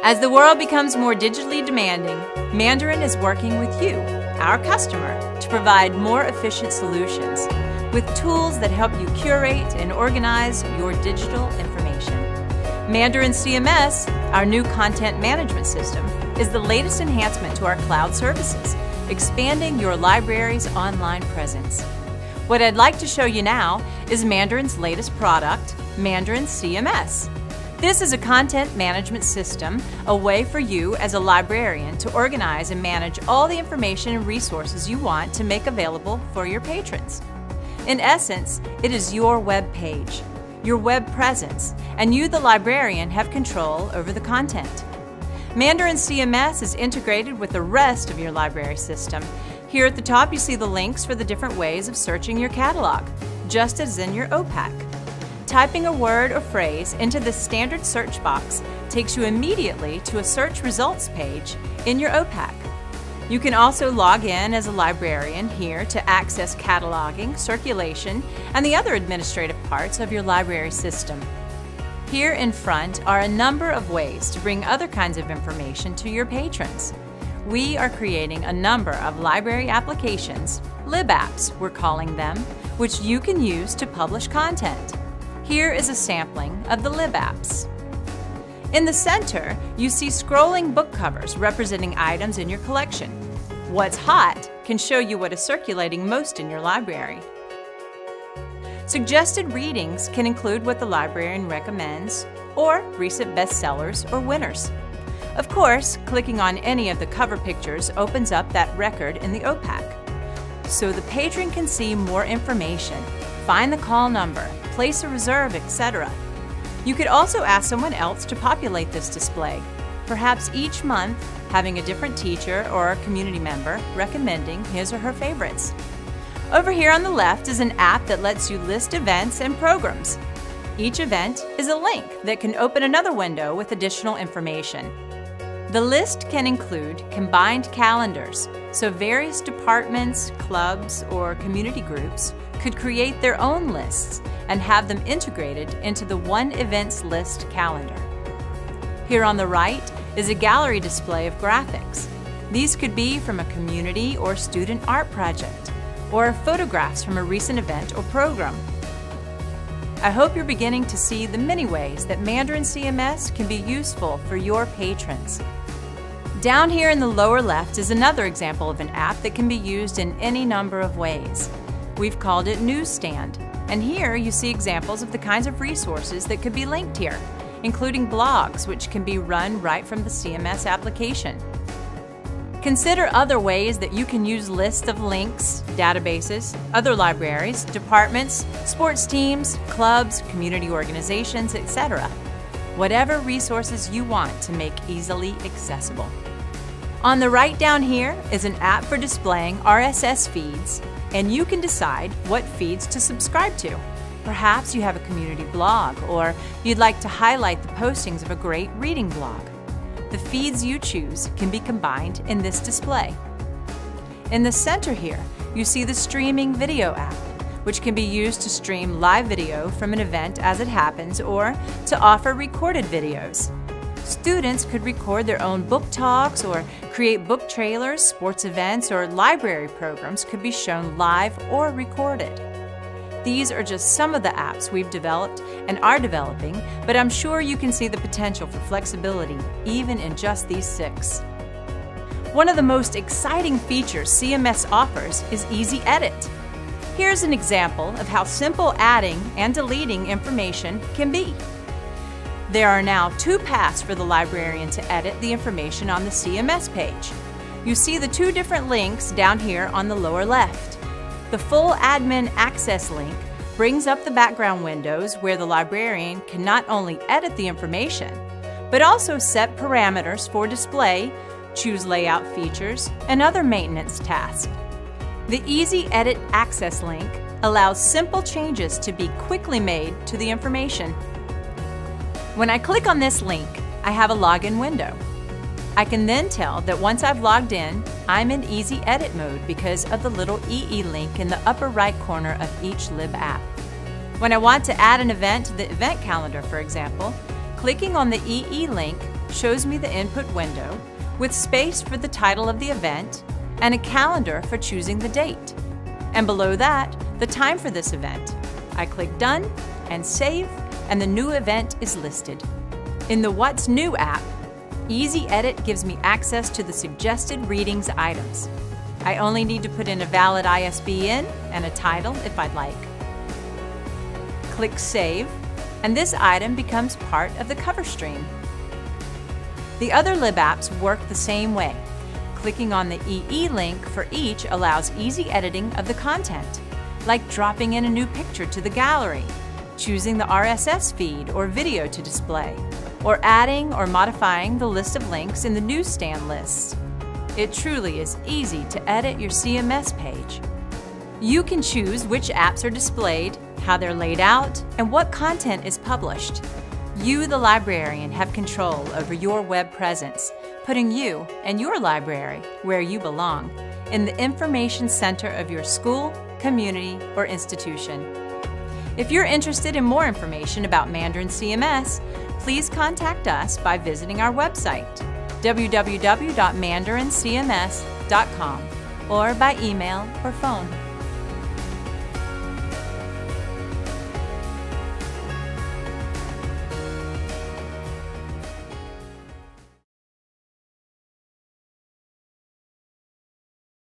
As the world becomes more digitally demanding, Mandarin is working with you, our customer, to provide more efficient solutions with tools that help you curate and organize your digital information. Mandarin CMS, our new content management system, is the latest enhancement to our cloud services, expanding your library's online presence. What I'd like to show you now is Mandarin's latest product, Mandarin CMS. This is a content management system, a way for you as a librarian to organize and manage all the information and resources you want to make available for your patrons. In essence, it is your web page, your web presence, and you, the librarian, have control over the content. Mandarin CMS is integrated with the rest of your library system. Here at the top, you see the links for the different ways of searching your catalog, just as in your OPAC. Typing a word or phrase into the standard search box takes you immediately to a search results page in your OPAC. You can also log in as a librarian here to access cataloging, circulation, and the other administrative parts of your library system. Here in front are a number of ways to bring other kinds of information to your patrons. We are creating a number of library applications, lib apps we're calling them, which you can use to publish content. Here is a sampling of the lib apps. In the center, you see scrolling book covers representing items in your collection. What's hot can show you what is circulating most in your library. Suggested readings can include what the librarian recommends or recent bestsellers or winners. Of course, clicking on any of the cover pictures opens up that record in the OPAC, so the patron can see more information, find the call number, place a reserve, etc. You could also ask someone else to populate this display, perhaps each month having a different teacher or a community member recommending his or her favorites. Over here on the left is an app that lets you list events and programs. Each event is a link that can open another window with additional information. The list can include combined calendars, so various departments, clubs, or community groups could create their own lists and have them integrated into the One Events List calendar. Here on the right is a gallery display of graphics. These could be from a community or student art project, or photographs from a recent event or program. I hope you're beginning to see the many ways that Mandarin CMS can be useful for your patrons. Down here in the lower left is another example of an app that can be used in any number of ways. We've called it Newsstand, and here you see examples of the kinds of resources that could be linked here, including blogs which can be run right from the CMS application. Consider other ways that you can use lists of links, databases, other libraries, departments, sports teams, clubs, community organizations, etc. Whatever resources you want to make easily accessible. On the right down here is an app for displaying RSS feeds, and you can decide what feeds to subscribe to. Perhaps you have a community blog, or you'd like to highlight the postings of a great reading blog. The feeds you choose can be combined in this display. In the center here, you see the streaming video app, which can be used to stream live video from an event as it happens or to offer recorded videos. Students could record their own book talks or create book trailers, sports events, or library programs could be shown live or recorded. These are just some of the apps we've developed and are developing, but I'm sure you can see the potential for flexibility even in just these 6. One of the most exciting features CMS offers is Easy Edit. Here's an example of how simple adding and deleting information can be. There are now 2 paths for the librarian to edit the information on the CMS page. You see the 2 different links down here on the lower left. The full admin access link brings up the background windows where the librarian can not only edit the information, but also set parameters for display, choose layout features, and other maintenance tasks. The Easy Edit access link allows simple changes to be quickly made to the information. When I click on this link, I have a login window. I can then tell that once I've logged in, I'm in Easy Edit mode because of the little EE link in the upper right corner of each lib app. When I want to add an event to the event calendar, for example, clicking on the EE link shows me the input window with space for the title of the event and a calendar for choosing the date. And below that, the time for this event. I click Done and Save, and the new event is listed. In the What's New app, Easy Edit gives me access to the suggested readings items. I only need to put in a valid ISBN and a title if I'd like. Click Save, and this item becomes part of the cover stream. The other lib apps work the same way. Clicking on the EE link for each allows easy editing of the content, like dropping in a new picture to the gallery, choosing the RSS feed or video to display, or adding or modifying the list of links in the Newsstand list. It truly is easy to edit your CMS page. You can choose which apps are displayed, how they're laid out, and what content is published. You, the librarian, have control over your web presence, putting you and your library where you belong, in the information center of your school, community, or institution. If you're interested in more information about Mandarin CMS, please contact us by visiting our website, www.mandarincms.com, or by email or phone.